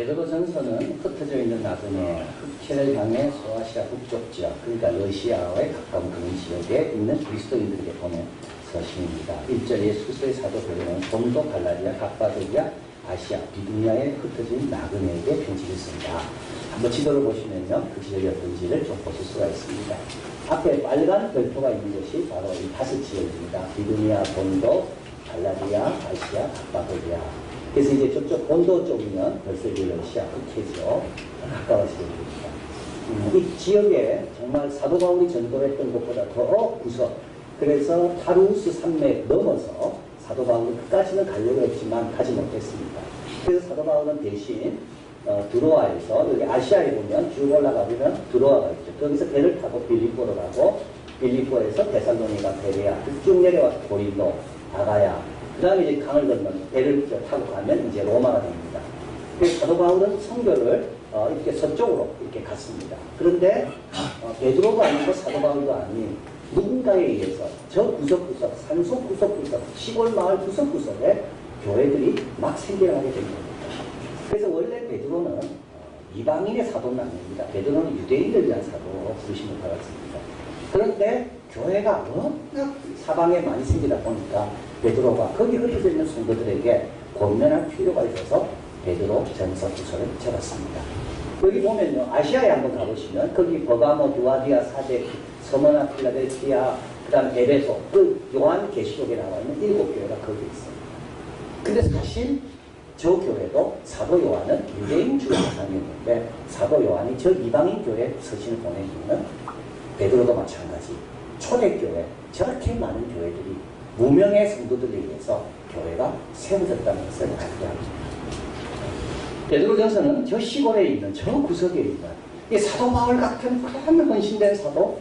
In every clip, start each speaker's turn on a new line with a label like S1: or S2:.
S1: 베드로 전서는 흩어져 있는 나그네 흑해를 향해 소아시아 북쪽 지역, 그러니까 러시아와의 가까운 그런 지역에 있는 그리스도인들에게 보낸 서신입니다. 1절 예수 그리스도의 사도 베드로는 본도, 갈라디아, 갑바도기아, 아시아, 비두니아에 흩어진 나그네에게 편지를 씁니다. 한번 지도를 보시면요, 그 지역이 어떤지를 좀 보실 수가 있습니다. 앞에 빨간 별표가 있는 곳이 바로 이 5지역입니다. 비두니아, 본도, 갈라디아, 아시아, 갑바도기아. 그래서 이제 저쪽 본도 쪽이면 벌써 이제 러시아 흑해죠. 가까워지게 됩니다. 이 지역에 정말 사도 바울이 전도했던 곳보다 더 구석, 그래서 타루스 산맥 넘어서 사도 바울은 끝까지는 가려고 했지만 가지 못했습니다. 그래서 사도 바울은 대신 드로아에서, 여기 아시아에 보면 쭉 올라가면 드로아가 있죠. 거기서 배를 타고 빌립보로 가고, 빌립보에서 데살로니가, 베레아, 쭉 내려와서 고린도, 아가야, 그 다음에 이제 강을 건너면 배를 타고 가면 이제 로마가 됩니다. 그래서 사도 바울은 선교를 이렇게 서쪽으로 이렇게 갔습니다. 그런데 베드로가 아니고 사도 바울도 아닌 누군가에 의해서 저 구석구석, 산속 구석구석, 시골 마을 구석구석에 교회들이 막 생겨나게 된 겁니다. 그래서 원래 베드로는 이방인의 사도는 아닙니다. 베드로는 유대인들 위한 사도로 부르심을 받았습니다. 그런데 교회가 워낙 사방에 많이 생기다 보니까 베드로가 거기 흩어져 있는 성도들에게 권면할 필요가 있어서 베드로 전서 부서를 적었습니다. 여기 보면요, 아시아에 한번 가보시면 거기 버가모, 두아디아, 사데, 서머나, 필라델피아, 그 다음 에베소, 그 요한 계시록에 나와 있는 7교회가 거기 있어요. 근데 사실 저 교회도 사도 요한은 유대인 주의 대상이었는데 사도 요한이 저 이방인 교회 서신을 보낸 이유는 베드로도 마찬가지. 초대교회, 저렇게 많은 교회들이 무명의 성도들에 의해서 교회가 세워졌다는 것을 알게 합니다. 베드로전서는 저 시골에 있는 저 구석에 있는 이 사도 바울 같은 그런 헌신된 사도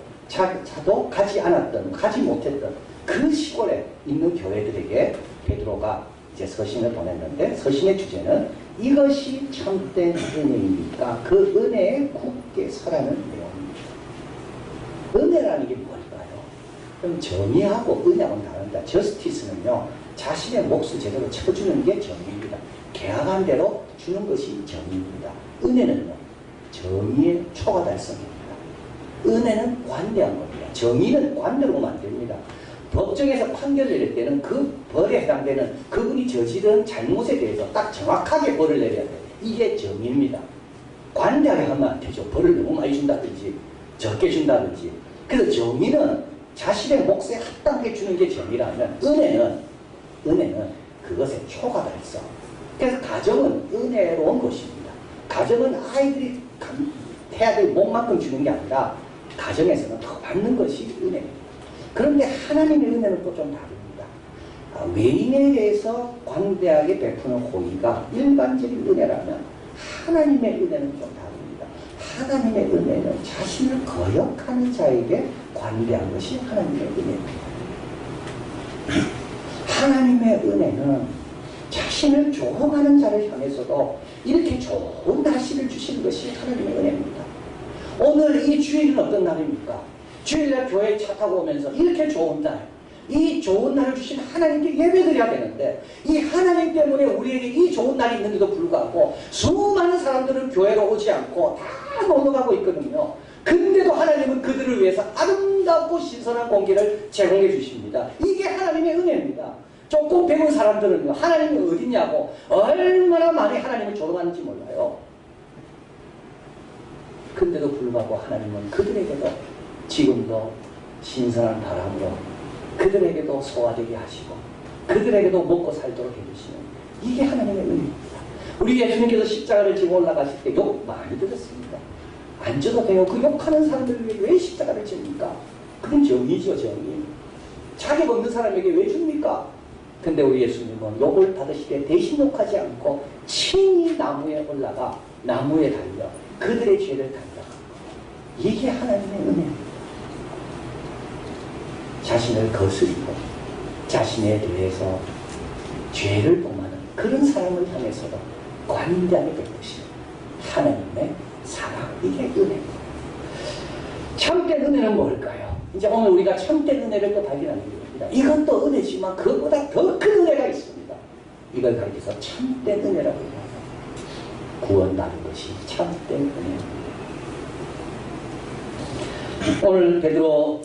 S1: 가지 않았던, 가지 못했던 그 시골에 있는 교회들에게 베드로가 이제 서신을 보냈는데, 서신의 주제는 이것이 참된 은혜입니까? 그 은혜에 굳게 서라는 내용입니다. 은혜라는 게 뭘까요? 그럼 정의하고 은혜하고는 다릅니다. 저스티스는요, 자신의 몫을 제대로 쳐주는 게 정의입니다. 계약한 대로 주는 것이 정의입니다. 은혜는요, 정의의 초과 달성입니다. 은혜는 관대한 겁니다. 정의는 관대로 안 됩니다. 법정에서 판결을 내릴 때는 그 벌에 해당되는 그분이 저지른 잘못에 대해서 딱 정확하게 벌을 내려야 돼요. 이게 정의입니다. 관대하게 하면 안 되죠. 벌을 너무 많이 준다든지 적게 준다든지. 그래서 정의는 자신의 몫에 합당하게 주는 게 정의라면, 은혜는 그것에 초과 달성. 그래서 가정은 은혜로운 것입니다. 가정은 아이들이 해야 될 몫만큼 주는 게 아니라 가정에서는 더 받는 것이 은혜입니다. 그런데 하나님의 은혜는 또 좀 다릅니다. 외인에 대해서 관대하게 베푸는 호의가 일반적인 은혜라면 하나님의 은혜는 좀 다릅니다. 하나님의 은혜는 자신을 거역하는 자에게 관대한 것이 하나님의 은혜입니다. 하나님의 은혜는 자신을 조롱하는 자를 향해서도 이렇게 좋은 날씨를 주시는 것이 하나님의 은혜입니다. 오늘 이 주일은 어떤 날입니까? 주일날 교회에 차 타고 오면서 이렇게 좋은 날, 이 좋은 날을 주신 하나님께 예배드려야 되는데, 이 하나님 때문에 우리에게 이 좋은 날이 있는데도 불구하고 수많은 사람들은 교회로 오지 않고 다 넘어가고 있거든요. 근데도 하나님은 그들을 위해서 아름답고 신선한 공기를 제공해 주십니다. 이게 하나님의 은혜입니다. 조금 배운 사람들은요, 하나님이 어디냐고 얼마나 많이 하나님을 조롱하는지 몰라요. 근데도 불구하고 하나님은 그들에게도 지금도 신선한 바람으로 그들에게도 소화되게 하시고 그들에게도 먹고 살도록 해주시는, 이게 하나님의 은혜입니다. 우리 예수님께서 십자가를 지고 올라가실 때 욕 많이 들었습니다. 안 져도 돼요. 그 욕하는 사람들을 위해 왜 십자가를 집니까? 그건 정의죠, 정의. 자격 없는 사람에게 왜 줍니까? 근데 우리 예수님은 욕을 받으시되 대신 욕하지 않고 친히 나무에 올라가 나무에 달려 그들의 죄를 담당한 것. 이게 하나님의 은혜입니다. 자신을 거스리고 자신에 대해서 죄를 범하는 그런 사람을 향해서도 관대하게 베푸시는 하나님의 사랑, 이게 은혜입니다. 참된 은혜는 뭘까요? 이제 오늘 우리가 참된 은혜를 또 발견하게 됩니다. 이것도 은혜지만 그것보다 더 큰 은혜가 있습니다. 이걸 가리켜서 참된 은혜라고 합니다. 구원받은 것이 참된 은혜입니다. 오늘 베드로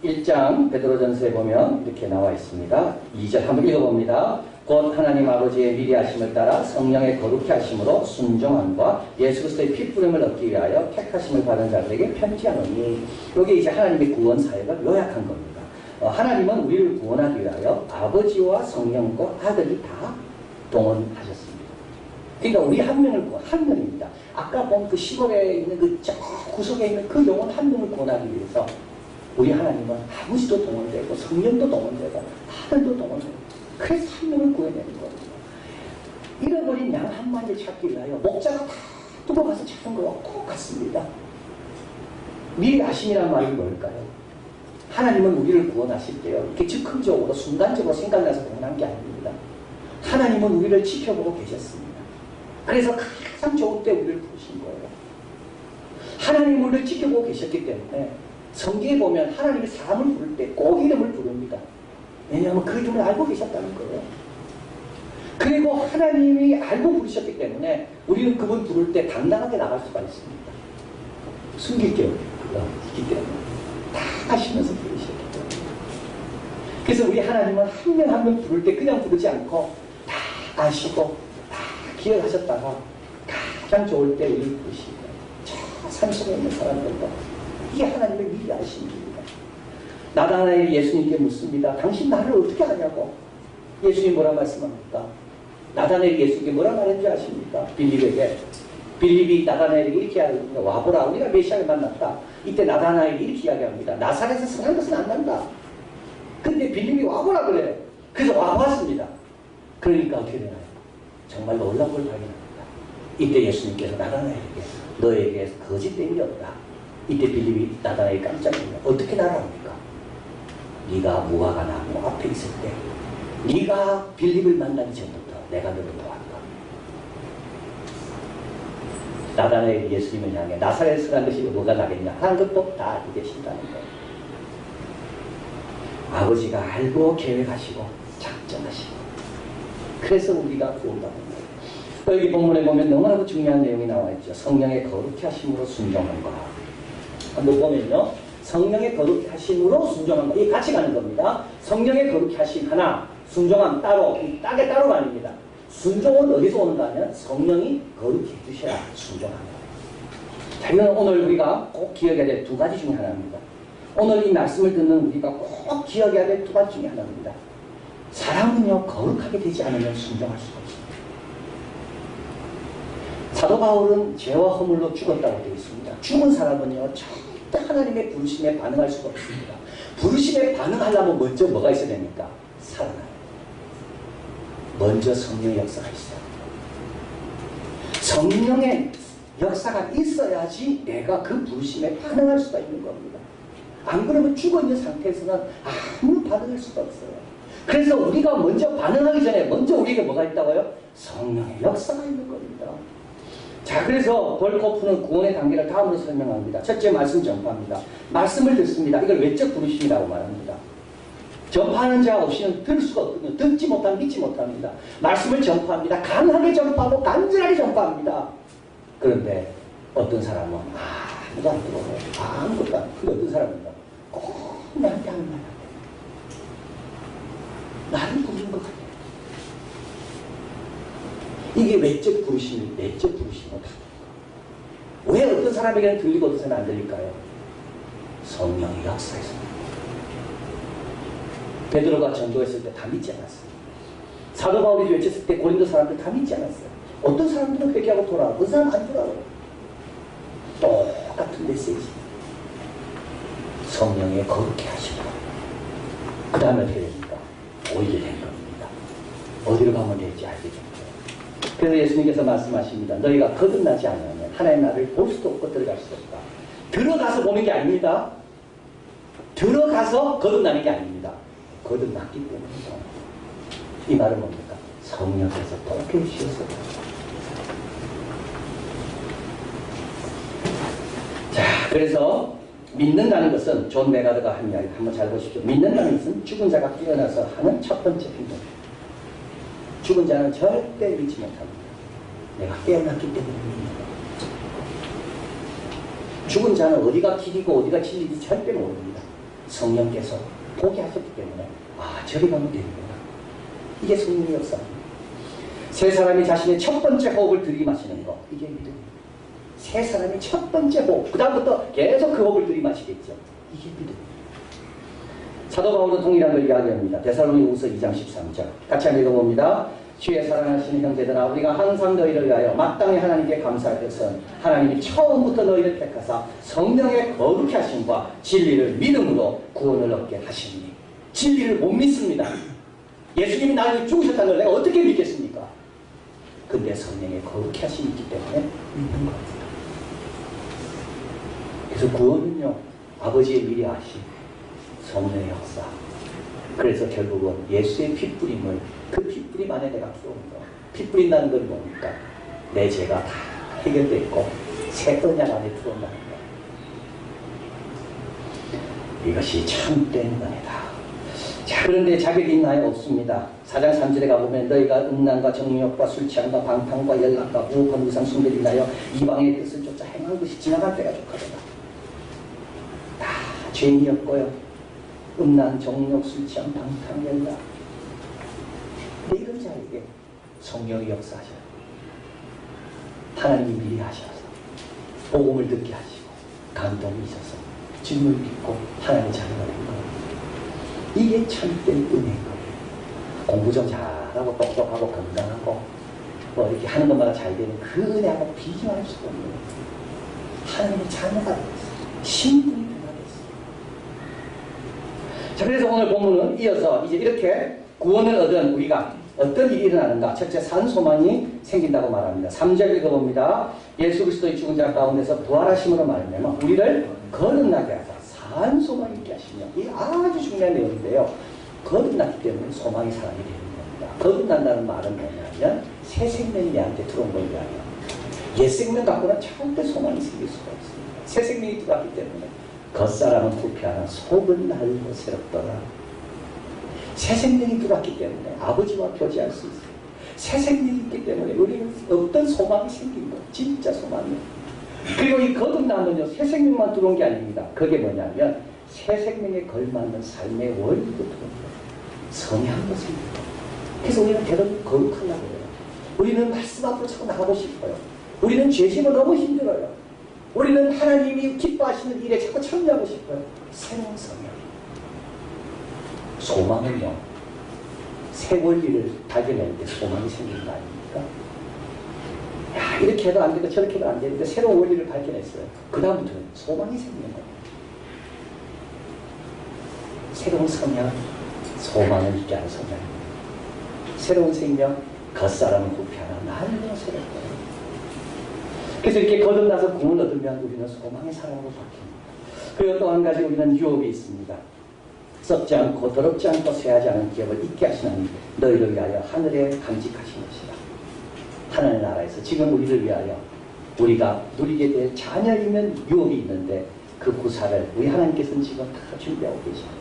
S1: 1장 베드로전서에 보면 이렇게 나와 있습니다. 2절 한번 읽어봅니다. 곧 하나님 아버지의 미리 하심을 따라 성령의 거룩히 하심으로 순종함과 예수 그리스도의 피부름을 얻기 위하여 택하심을 받은 자들에게 편지하노니, 여기 이제 하나님의 구원 사역을 요약한 겁니다. 하나님은 우리를 구원하기 위하여 아버지와 성령과 아들이 다 동원하셨습니다. 그러니까 우리 한 명입니다. 아까 본 그 시골에 있는 그 저 구석에 있는 그 영혼 한 명을 구원하기 위해서 우리 하나님은 아버지도 동원되고 성령도 동원되고 아들도 동원되고, 그래서 한 명을 구해내는 겁니다. 잃어버린 양 한 마리를 찾기 위하여 목자가 다 두고 가서 찾은 거와 꼭 같습니다. 미리 아심이란 말이 뭘까요? 하나님은 우리를 구원하실 때요, 이렇게 즉흥적으로 순간적으로 생각나서 구원한 게 아닙니다. 하나님은 우리를 지켜보고 계셨습니다. 그래서 가장 좋은 때 우리를 부르신 거예요. 하나님은 우리를 지켜보고 계셨기 때문에 성경에 보면 하나님이 사람을 부를 때 꼭 이름을 부릅니다. 왜냐하면 그 이름을 알고 계셨다는 거예요. 그리고 하나님이 알고 부르셨기 때문에 우리는 그분 부를 때 당당하게 나갈 수가 있습니다. 숨길 게 없기 때문에 다 아시면서 부르셨기 때문에. 그래서 우리 하나님은 한 명 한 명 부를 때 그냥 부르지 않고 다 아시고 다 기억하셨다가 가장 좋을 때 우리 부르시고, 저 산속에 있는 사람들도 이게 하나님의 미리 아신 일입니다. 나다나엘이 예수님께 묻습니다. 당신 나를 어떻게 아냐고. 예수님 뭐라 말씀합니까? 나다나엘이 예수님께 뭐라 말했는지 아십니까? 빌립에게. 빌립이 나다나엘에게 이렇게 이야기합니다. 와보라, 우리가 메시아를 만났다. 이때 나다나엘이 이렇게 이야기합니다. 나사렛에서 선한 것은 안 난다. 근데 빌립이 와보라 그래. 그래서 와봤습니다. 그러니까 어떻게 되나요? 정말 놀라운 걸 발견합니다. 이때 예수님께서 나다나엘에게 너에게 거짓된 게 없다. 이때 빌립이 나다나엘이 깜짝 놀라. 어떻게 나라합니까? 네가 무화과 나무 앞에 있을 때 네가 빌립을 만나기 전부터 내가 너를 도왔다. 나다나엘이 예수님을 향해 나사렛에서 간 것이 뭐가 나겠냐 하는 것도 다 알고 계신다는 거예요. 아버지가 알고 계획하시고 작정하시고, 그래서 우리가 구원받는 거예요. 여기 본문에 보면 너무나도 중요한 내용이 나와 있죠. 성령의 거룩히 하심으로 순종한과. 한번 보면요, 성령의 거룩히 하심으로 순종한 거, 이게 같이 가는 겁니다. 성령의 거룩히 하심 하나, 순종함 따로, 딱의 따로가 아닙니다. 순종은 어디서 오는가 하면 성령이 거룩히 해주셔야 순종합니다. 자, 이건 오늘 우리가 꼭 기억해야 될 두 가지 중에 하나입니다. 오늘 이 말씀을 듣는 우리가 꼭 기억해야 될 두 가지 중에 하나입니다. 사람은요, 거룩하게 되지 않으면 순종할 수가 없습니다. 사도 바울은 죄와 허물로 죽었다고 되어 있습니다. 죽은 사람은요, 절대 하나님의 부르심에 반응할 수가 없습니다. 부르심에 반응하려면 먼저 뭐가 있어야 됩니까? 살아나요. 먼저 성령의 역사가 있어야 합니다. 성령의 역사가 있어야지 내가 그 부르심에 반응할 수가 있는 겁니다. 안 그러면 죽어있는 상태에서는 아무 반응할 수가 없어요. 그래서 우리가 먼저 반응하기 전에 먼저 우리에게 뭐가 있다고요? 성령의 역사가 있는 겁니다. 자, 그래서 벌코프는 구원의 단계를 다음으로 설명합니다. 첫째, 말씀 전파입니다. 말씀을 듣습니다. 이걸 외적 부르심이라고 말합니다. 전파하는 자 없이는 들을 수가 없거든요. 듣지 못하면 믿지 못합니다. 말씀을 전파합니다. 강하게 전파하고 간절하게 전파합니다. 그런데 어떤 사람은 아무도 안 들어요. 아무것도 안 들어요. 근데 어떤 사람은 꼭 나한테 하는 말 나를 부르는 것 같아요. 이게 외적 부르심이 내적 부르심으로 다릅니다. 왜 어떤 사람에게는 들리고 어떤 사람은 안 들릴까요? 성령의 역사에서. 베드로가 전도했을 때 다 믿지 않았어요. 사도 바울이 외쳤을 때 고린도 사람들 다 믿지 않았어요. 어떤 사람들은 회개하고 돌아오고 어떤 사람은 안 돌아와요. 똑같은 메시지. 성령의 거룩히 하시고 그 다음에 어떻게 됩니까? 오히려 된 겁니다. 어디로 가면 될지 알게 됩니다. 그래서 예수님께서 말씀하십니다. 너희가 거듭나지 않으면 하나님 나라를 볼 수도 없고 들어갈 수도 없다. 들어가서 보는 게 아닙니다. 들어가서 거듭나는 게 아닙니다. 거듭났기 때문이다. 이 말은 뭡니까? 성령께서 통해 주셔서. 자, 그래서 믿는다는 것은 존 메가드가 한 이야기 한번 잘 보십시오. 믿는다는 것은 죽은 자가 깨어나서 하는 첫 번째 행동입니다. 죽은 자는 절대 믿지 못합니다. 내가 깨어났기 때문에 믿는 거예요. 죽은 자는 어디가 길이고 어디가 진리인지 절대 모릅니다. 성령께서 보게 하셨기 때문에 저리 가면 되는구나. 이게 성령의 역사입니다. 세 사람이 자신의 첫 번째 호흡을 들이마시는 거, 이게 믿음입니다. 세 사람이 첫 번째 호흡, 그 다음부터 계속 그 호흡을 들이마시겠죠. 이게 믿음입니다. 사도 바울은 동일한 걸 이야기합니다. 데살로니가후서 2장 13절 같이 한번 읽어봅니다. 주의 사랑하시는 형제들아, 우리가 항상 너희를 위하여 마땅히 하나님께 감사할 것은 하나님이 처음부터 너희를 택하사 성령의 거룩히 하심과 진리를 믿음으로 구원을 얻게 하시니. 진리를 못 믿습니다. 예수님이 나를 죽으셨다는 걸 내가 어떻게 믿겠습니까? 근데 성령의 거룩히 하심이 있기 때문에 믿는 겁니다. 그래서 구원은요, 아버지의 미리 아심, 성령의 역사. 그래서 결국은 예수의 핏뿌림을, 그 핏뿌림 안에 내가 들어온 거. 피 뿌린다는 건 뭡니까? 내 죄가 다 해결됐고 새 언약 안에 들어온다는 거. 이것이 참된 은혜다. 자, 그런데 자격이 있나요? 없습니다. 4장 3절에 가보면 너희가 음란과 정욕과 술 취함과 방탕과 연락과 무혹과 우상 숭배를 인하여 이방의 뜻을 쫓아 행한 것이 지나간 때가 족하도다. 다 죄인이었고요. 음란, 정욕, 술 취함, 방탕, 연락. 근데 이런 자에게 성령이 역사하셔요. 하나님이 미리 하셔서 복음을 듣게 하시고 감동이 있어서 주님을 믿고 하나님의 자녀가 된 거예요. 이게 참된 은혜인 거예요. 공부 좀 잘하고 똑똑하고 건강하고 뭐 이렇게 하는 것마다 잘 되는 그 은혜하고 비교할 수가 없는 거예요. 하나님의 자녀가 됐어요. 신분이 변화됐어요. 자, 그래서 오늘 본문은 이어서 이제 이렇게 구원을 얻은 우리가 어떤 일이 일어나는가? 첫째, 산 소망이 생긴다고 말합니다. 3절 읽어봅니다. 예수 그리스도의 죽은 자 가운데서 부활하심으로 말미암아 우리를 거듭나게 하사 산 소망이 있게 하시며, 이 아주 중요한 내용인데요. 거듭났기 때문에 소망이 사람이 되는 겁니다. 거듭난다는 말은 뭐냐면 새 생명이 내한테 들어온 걸 이야기합니다. 옛 생명 갖고는 절대 소망이 생길 수가 없습니다. 새 생명이 들어왔기 때문에 겉사람은 부패하나 속은 날고 새롭더라. 새 생명이 들어왔기 때문에 아버지와 교제할 수 있어요. 새 생명이 있기 때문에 우리는 어떤 소망이 생긴 거예요. 진짜 소망이에요. 그리고 이 거듭남은요, 새 생명만 들어온 게 아닙니다. 그게 뭐냐면 새 생명에 걸맞는 삶의 원리도 들어온 거예요. 성향도 생깁니다. 그래서 우리는 대단히 거룩하려고 해요. 우리는 말씀 앞으로 자꾸 나가고 싶어요. 우리는 죄심은 너무 힘들어요. 우리는 하나님이 기뻐하시는 일에 자꾸 참여하고 싶어요. 새로운 성향. 소망은요, 새 원리를 발견할 때 소망이 생기는 거 아닙니까? 야, 이렇게 해도 안 되고 저렇게 해도 안 되는데 새로운 원리를 발견했어요. 그 다음부터는 소망이 생기는 거예요. 새로운 성향, 소망을 있게 하는 성향입니다. 새로운 생명, 겉사람은 부패하나 날로 새롭고요. 그래서 이렇게 거듭나서 구원을 얻으면 우리는 소망의 사람으로 바뀝니다. 그리고 또 한 가지 우리는 유업이 있습니다. 썩지 않고 더럽지 않고 쇠하지 않은 기업을 잊게 하시나니 너희를 위하여 하늘에 간직하신 것이다. 하늘 나라에서 지금 우리를 위하여 우리가 누리게 될 자녀이면 유업이 있는데 그 구사를 우리 하나님께서는 지금 다 준비하고 계십니다.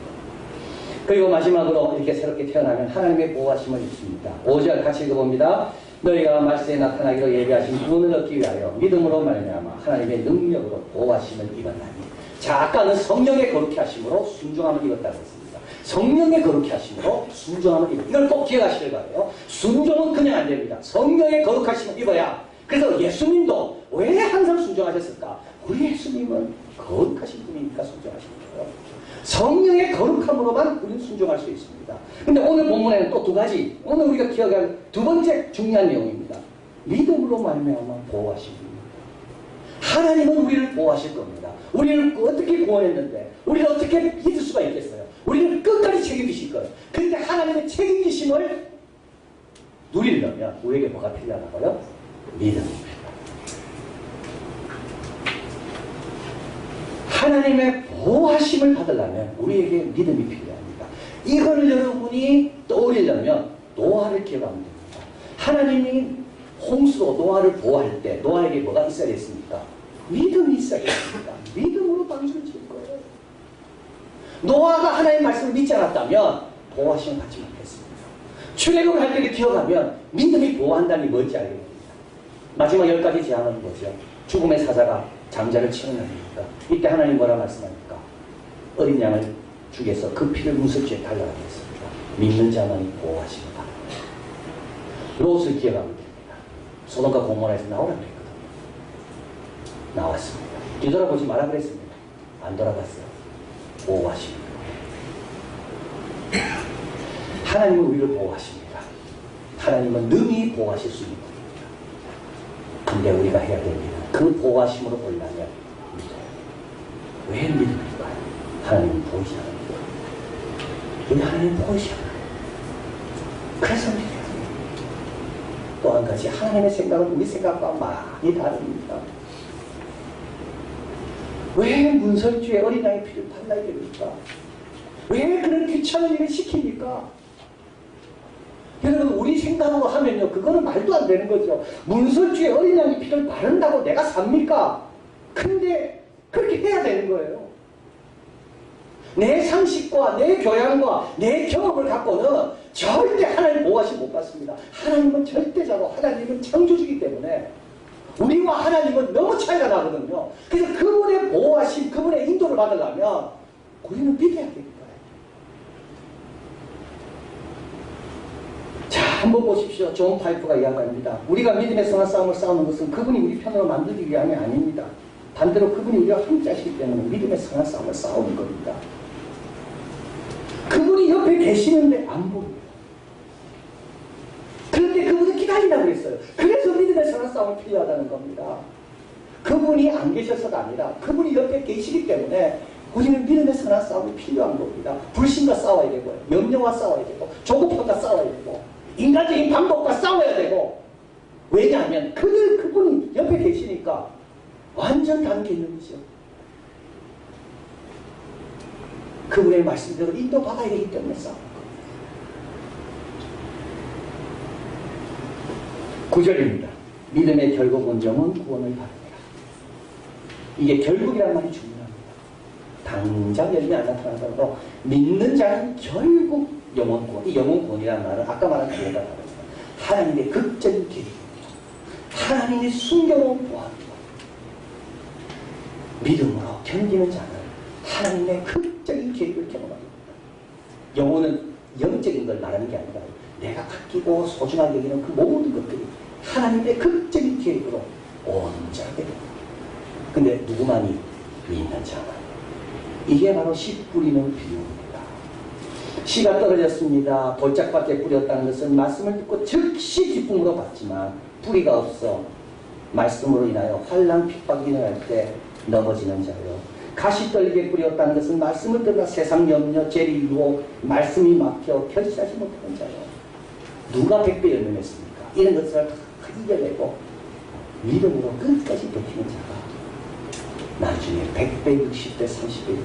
S1: 그리고 마지막으로 이렇게 새롭게 태어나면 하나님의 보호하심을 입습니다. 5절 같이 읽어봅니다. 너희가 말세에 나타나기로 예비하신 구원을 얻기 위하여 믿음으로 말미암아 하나님의 능력으로 보호하심을 입었나니. 자, 아까는 성령의 거룩히 하심으로 순종함을 입었다고 했습니다. 성령의 거룩히 하심으로 순종함을 입었다. 이걸 꼭 기억하시길 바라요. 순종은 그냥 안 됩니다. 성령의 거룩하심을 입어야. 그래서 예수님도 왜 항상 순종하셨을까? 우리 예수님은 거룩하신 분이니까 순종하신 거예요. 성령의 거룩함으로만 우리는 순종할 수 있습니다. 근데 오늘 본문에는 또 두 가지, 오늘 우리가 기억할 두 번째 중요한 내용입니다. 믿음으로 말미암아 보호하십니다. 하나님은 우리를 보호하실 겁니다. 우리를 어떻게 구원했는데 우리를 어떻게 믿을 수가 있겠어요? 우리를 끝까지 책임지실 거예요. 그런데 하나님의 책임지심을 누리려면 우리에게 뭐가 필요하다고요? 믿음이 필요합니다. 하나님의 보호하심을 받으려면 우리에게 믿음이 필요합니다. 이걸 여러분이 떠올리려면 노아를 기억하면 됩니다. 하나님이 홍수로 노아를 보호할 때 노아에게 뭐가 있어야 됐습니까? 믿음이 있어야 됐습니다. 믿음으로 방주를 지을 거예요. 노아가 하나님의 말씀을 믿지 않았다면 보호하심을 받지 못했습니다. 출애굽을 할 때를 기억하면 믿음이 보호한다는 게 뭔지 알게 됩니다. 마지막 10가지 제안은 뭐죠? 죽음의 사자가 장자를 치는 날입니까? 이때 하나님 뭐라 말씀합니까? 어린 양을 죽여서 그 피를 문설주에 달라고 했습니다. 믿는 자만이 보호하십니다. 롯을 기억하면 됩니다. 소돔과 고모라에서 나오라고 했거든요. 나왔습니다. 뒤돌아보지 마라 그랬습니다. 안 돌아갔어요. 보호하십니다. 하나님은 우리를 보호하십니다. 하나님은 능히 보호하실 수 있는 분입니다. 근데 우리가 해야 됩니다. 그 보호하심으로 올라면 믿어요. 왜 믿을까요? 하나님은 보이지 않아요. 왜 하나님은 보이지 않아요? 그래서 믿어요. 또 한 가지, 하나님의 생각은 우리 생각과 많이 다릅니다. 왜 문설주에 어린 양의 피를 발라야 됩니까? 왜 그런 귀찮은 일을 시킵니까? 여러분, 우리 생각으로 하면요, 그거는 말도 안 되는 거죠. 문설주에 어린 양의 피를 바른다고 내가 삽니까? 근데 그렇게 해야 되는 거예요. 내 상식과 내 교양과 내 경험을 갖고는 절대 하나님 보호하시 못 받습니다. 하나님은 절대자고 하나님은 창조주이기 때문에 우리와 하나님은 너무 차이가 나거든요. 그래서 그분의 보호하심, 그분의 인도를 받으려면 우리는 믿어야 됩니다. 자, 한번 보십시오. 존 파이프가 이야기합니다. 우리가 믿음의 선한 싸움을 싸우는 것은 그분이 우리 편으로 만들기 위함이 아닙니다. 반대로 그분이 우리와 함께하시기 때문에 믿음의 선한 싸움을 싸우는 겁니다. 그분이 옆에 계시는데 안 보입니다. 그런데 그분은 기다린다고 했어요. 그래서 믿음의 선한 싸움이 필요하다는 겁니다. 그분이 안 계셔서가 아니라 그분이 옆에 계시기 때문에 우리는 믿음의 선한 싸움이 필요한 겁니다. 불신과 싸워야 되고요. 염려와 싸워야 되고 조급함과 싸워야 되고 인간적인 방법과 싸워야 되고, 왜냐하면 그분이 옆에 계시니까 완전 다른 개념이죠. 그분의 말씀대로 인도받아야 되기 때문에 싸우는 거예요. 9절입니다. 믿음의 결국 온정은 구원을 바랍니다. 이게 결국이란 말이 중요합니다. 당장 열매 안 나타나더라도 믿는 자는 결국 영원구원. 이 영원구원이라는 말은 아까 말한 구원과 다릅니다. 하나님의 극적인 계획입니다. 하나님의 숨겨놓은 보안입니다. 믿음으로 견디는 자는 하나님의 극적인 계획을 경험합니다. 영혼은 영적인 걸 말하는 게 아니라 내가 아끼고 소중하게 여기는 그 모든 것들이 하나님의 극적인 계획으로 온전하게 됩니다. 근데 누구만이? 믿는 자만. 이게 바로 씨 뿌리는 비유입니다. 씨가 떨어졌습니다. 돌짝밭에 뿌렸다는 것은 말씀을 듣고 즉시 기쁨으로 받지만 뿌리가 없어 말씀으로 인하여 환난 핍박이 일어날 때 넘어지는 자요. 가시떨기에 뿌렸다는 것은 말씀을 듣다 세상 염려, 재리, 유혹, 말씀이 막혀 결실하지 못하는 자요. 누가 100배 열매냈습니까? 이런 것을 다 이겨내고 믿음으로 끝까지 버티는 자가 나중에 100배, 60배, 30배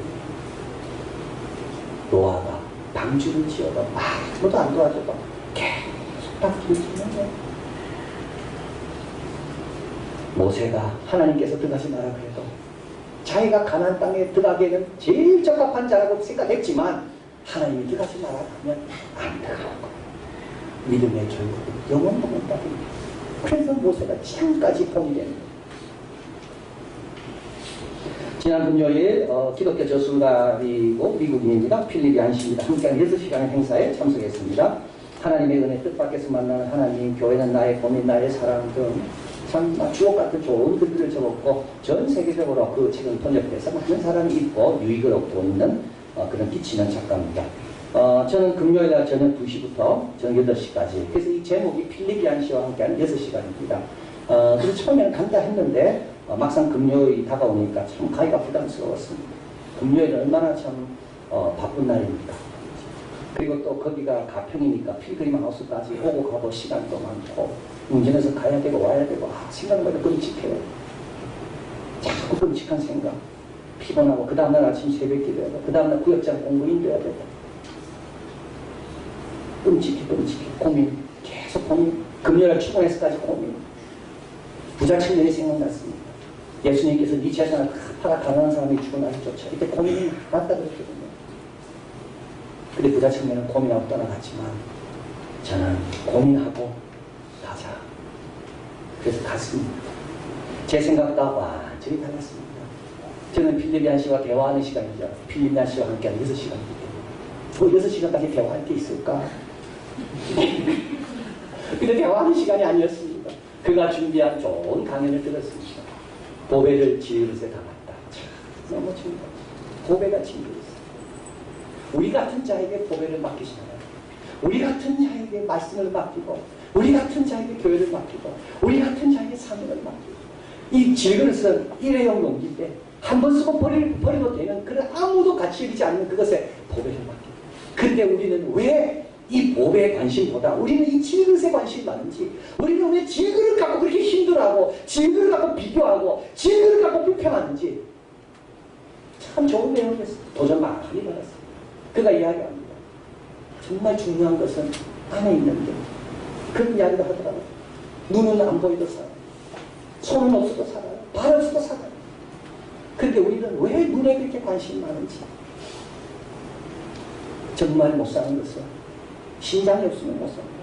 S1: 노아가 방주를 지어도 아무도 안 도와줘도 계속 방주를 지는 거예요. 모세가 하나님께서 들어가지 마라 그래도 자기가 가나안 땅에 들어가기에는 제일 적합한 자라고 생각했지만 하나님이 들어가지 마라 하면 안 들어갈 거예요. 믿음의 결국은 영원 복은 따릅니다. 그래서 모세가 지금까지 봉이 되는 거예요. 지난 금요일 기독교 저술가이고 미국인입니다. 필립이 한씨입니다. 함께한 6시간의 행사에 참석했습니다. 하나님의 은혜 뜻밖에서 만나는 하나님, 교회는 나의 고민, 나의 사랑 등 참 주옥 같은 좋은 글들을 적었고 전 세계적으로 그 책은 번역돼서 많은 사람이 읽고 유익을 얻고 있는 그런 끼치는 작가입니다. 저는 금요일날 저녁 2시부터 저녁 8시까지, 그래서 이 제목이 필립이 한씨와 함께하는 6시간입니다. 그래서 처음에는 간다 했는데 막상 금요일이 다가오니까 참 가기가 부담스러웠습니다. 금요일은 얼마나 참 바쁜 날입니까? 그리고 또 거기가 가평이니까 필그림 하우스까지 오고 가고 시간도 많고 운전해서 가야 되고 와야 되고 생각보다 끔찍해요. 자꾸 끔찍한 생각, 피곤하고 그 다음날 아침 새벽 기도해야 되고 그 다음날 구역장 공부인 돼야 되고 끔찍해 고민, 계속 고민. 금요일 출근해서까지 고민. 부자 청년이 생각났습니다. 예수님께서 네 재산을 팔아 가난한 사람이 죽어나기조차 이때 고민이 많다 그랬거든요. 근데 부자 청년은 고민하고 떠나갔지만 저는 고민하고 가자. 그래서 갔습니다. 제 생각과 완전히 달랐습니다. 저는 필리비안 씨와 대화하는 시간이죠. 필리비안 씨와 함께하는 6시간이기 때문에 6시간까지 대화할 게 있을까? 근데 대화하는 시간이 아니었습니다. 그가 준비한 좋은 강연을 들었습니다. 보배를 질그릇에 담았다. 참, 너무 중요하죠. 보배가 질그릇에. 우리 같은 자에게 보배를 맡기시나요? 우리 같은 자에게 말씀을 맡기고, 우리 같은 자에게 교회를 맡기고, 우리 같은 자에게 사명을 맡기고, 이 질그릇은 일회용 용기인데 한 번 쓰고 버려도 되는 그런 아무도 가치 여기지 않는 그것에 보배를 맡기고. 근데 우리는 왜 이 보배에 관심보다 우리는 이 질그릇에 관심이 많은지, 우리는 왜 질그릇 갖고 그렇게 힘들어하고, 질그릇 갖고 비교하고, 질그릇 갖고 불평하는지 참 좋은 내용이었어요. 도전 많이 받았어요. 그가 이야기합니다. 정말 중요한 것은 안에 있는 게, 그런 이야기를 하더라고요. 눈은 안 보이도 살아요. 손은 없어도 살아요. 발 없어도 살아요. 그런데 우리는 왜 눈에 그렇게 관심이 많은지, 정말 못 사는 것은 신장이 없으면 못 삽니다.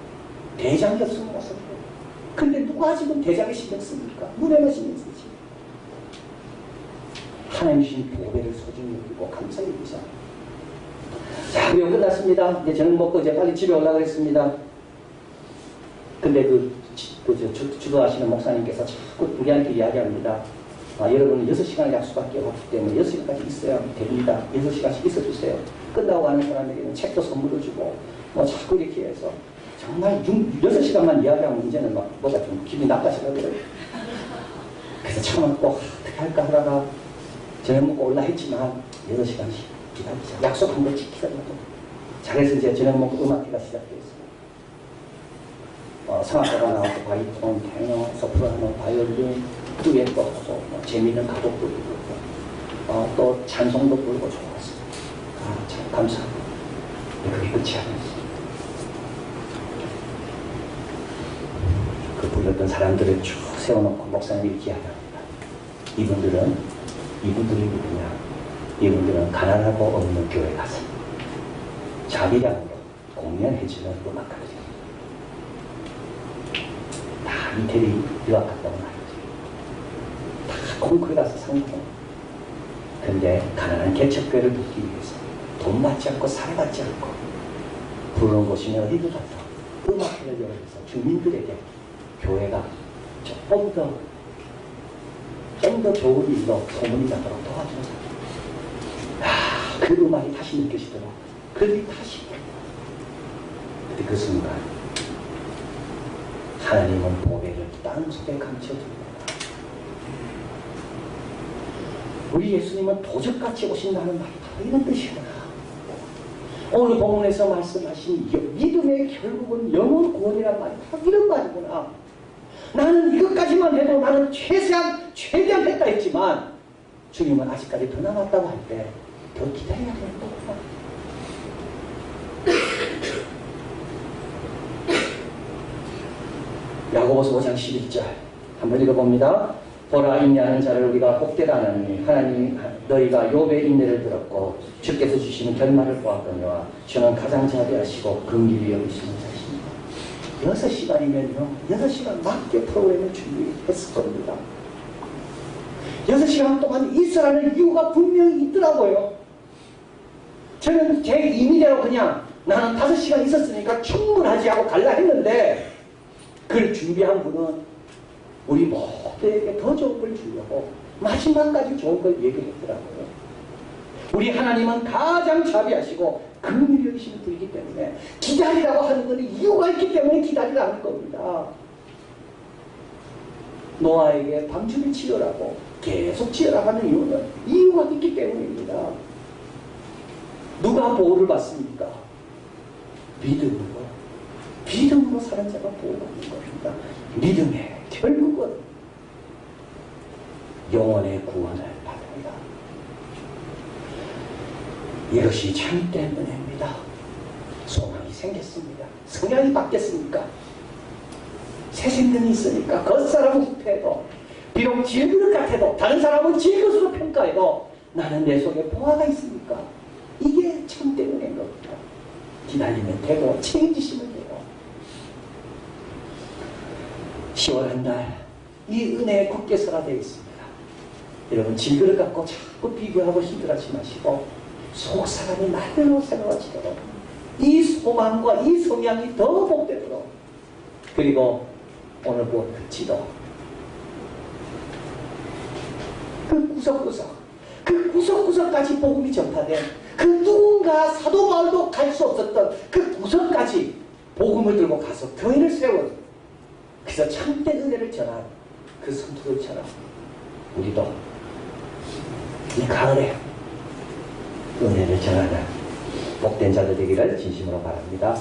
S1: 대장이 없으면 못 삽니다. 근데 누가 지금 대장에 신경 씁니까? 눈에만 신경 쓰지. 하나님 주신 보배를 소중히 여기고 감사히 여기자. 자, 그리고 끝났습니다. 이제 저녁 먹고 이제 빨리 집에 올라가겠습니다. 근데 주도하시는 목사님께서 자꾸 우리한테 이야기합니다. 여러분은 6시간을 약속할게 없기 때문에 6시간까지 있어야 됩니다. 6시간씩 있어주세요. 끝나고 가는 사람에게는 책도 선물을 주고, 자꾸 이렇게 해서 정말 6시간만 이야기하면 이제는 뭐가 좀 기분이 나빠지더라고요. 그래서 참았고, 어떻게 할까 하다가 저녁 먹고 올라 했지만 6시간씩 기다리자. 약속한 거 지키자고. 잘해서 이제 저녁 먹고 음악회가 시작되었습니다. 성악가가 나왔고, 바이톤, 테너, 소프라노, 바이올린, 또 예뻐서 재미있는 가곡도 부르고, 또 찬송도 부르고 좋았어요. 참 감사합니다. 그게 끝이 아니었어요. 그 불렀던 사람들을 쭉 세워놓고 목사님이 이렇게 이야기합니다. 이분들이 누구냐? 이분들은 가난하고 없는 교회 가서 자비량으로 공연해주는 음악가들입니다. 다 이태리 유학 갔다 온 아이들. 다 콩쿠르 가서 성공. 근데 가난한 개척교회를 돕기 위해서 돈 받지 않고 살아받지 않고 부르는 곳이면 어디도 갔다 음악회를 열어서 주민들에게 교회가 조금 더 좋은 일로 소문이 나도록 도와주는 사람. 그 음악이 다시 느껴지더라고요. 그들이 다시. 근데 그 순간 하나님은 보배를 땅속에 감춰줍니다. 우리 예수님은 도적같이 오신다는 말이 바로 이런 뜻이구나. 오늘 본문에서 말씀하신 믿음의 결국은 영혼 구원이란 말이 바로 이런 말이구나. 나는 이것까지만 해도 나는 최대한 했다 했지만 주님은 아직까지 더 남았다고 할 때 더 기다려야 되는 거구나. 야고보서 5장 11절 한번 읽어봅니다. 보라, 인내하는 자를 우리가 복되다 하나니 하나님 너희가 욥의 인내를 들었고 주께서 주시는 결말을 보았거니와 주는 가장 자비하시고 긍휼히 여기시는 자십니다. 6시간이면요 6시간 맞게 프로그램을 준비했을 겁니다. 6시간 동안 있으라는 이유가 분명히 있더라고요. 저는 제 임의대로 그냥 나는 5시간 있었으니까 충분하지 하고 갈라 했는데, 그걸 준비한 분은 우리 모두에게 더 좋은 걸 주려고 마지막까지 좋은 걸 얘기했더라고요. 우리 하나님은 가장 자비하시고 긍휼히 여기시는 분이기 때문에 기다리라고 하는 것은 이유가 있기 때문에 기다리라는 겁니다. 노아에게 방주를 지으라고 계속 지으라고 하는 이유는 이유가 있기 때문입니다. 누가 보호를 받습니까? 믿음으로 사는 자가 보호받는 겁니다. 믿음의 결국은 영혼의 구원을 받습니다. 이것이 참된 은혜입니다. 소망이 생겼습니다. 성향이 바뀌었습니까? 새 생명이 있으니까 겉사람은 후패해도 비록 질그릇 같아도 다른 사람은 질그릇으로 평가해도 나는 내 속에 보화가 있으니까 이게 참된 은혜인 겁니다. 기다리면 되고 책임지시면 돼요. 10월 한 달 이 은혜에 굳게 서라 되어 있습니다. 여러분 질그릇 갖고 자꾸 비교하고 힘들어하지 마시고 속 사람이 날로 새로워지도록 이 소망과 이 성향이 더 복되도록 그리고 오늘 본 그 지도 그 구석구석까지 복음이 전파된 그 누군가 사도 바울도 갈 수 없었던 그 구석까지 복음을 들고 가서 교회를 세운 그래서 참된 은혜를 전한 그 성도들처럼 우리도 이 가을에 은혜를 전하는 복된 자들 되기를 진심으로 바랍니다.